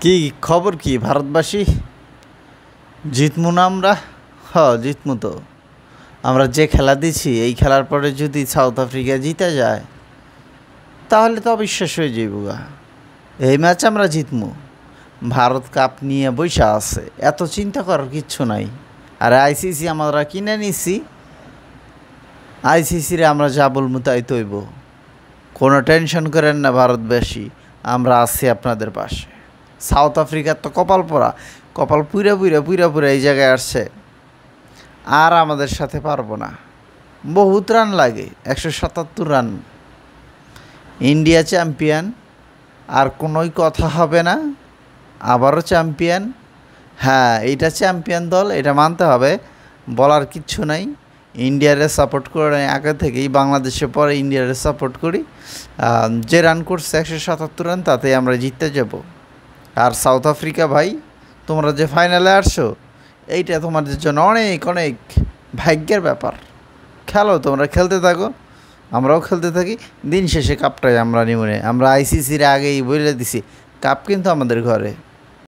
কি খবর কি ভারতবাসী? জিতমু না আমরা? জিতমু তো। আমরা যে খেলা দিছি এই খেলার পরে যদি সাউথ আফ্রিকা জিতে যায় তাহলে তো অবিশ্বাস হয়ে যাইব গা। এই ম্যাচ আমরা জিতমু। ভারত কাপ নিয়ে বৈশা আছে, এত চিন্তা করার কিচ্ছু নাই। আর আইসিসি আমরা কিনে নিছি, আইসিসিরে আমরা যা বলবো তাই তৈব। কোনো টেনশন করেন না ভারতবাসী, আমরা আছি আপনাদের পাশে। সাউথ আফ্রিকার তো কপাল পোড়া, কপাল পুইরা পুইরা পুইরা পুইরা এই জায়গায় আসছে, আর আমাদের সাথে পারবো না। বহুত রান লাগে, 177 রান। ইন্ডিয়া চ্যাম্পিয়ন, আর কোনোই কথা হবে না। আবারও চ্যাম্পিয়ন। হ্যাঁ, এইটা চ্যাম্পিয়ন দল, এটা মানতে হবে, বলার কিচ্ছু নাই। ইন্ডিয়ারে সাপোর্ট করে আগে থেকেই, বাংলাদেশে পরে ইন্ডিয়ারে সাপোর্ট করি। যে রান করছে 177 রান, তাতে আমরা জিততে যাব। আর সাউথ আফ্রিকা ভাই, তোমরা যে ফাইনালে আসছো এইটা তোমাদের জন্য অনেক অনেক ভাগ্যের ব্যাপার। খেলো, তোমরা খেলতে থাকো, আমরাও খেলতে থাকি। দিন শেষে কাপটাই আমরা নিমনে। আমরা আইসিসির আগেই বলে দিছি, কাপ কিন্তু আমাদের ঘরে।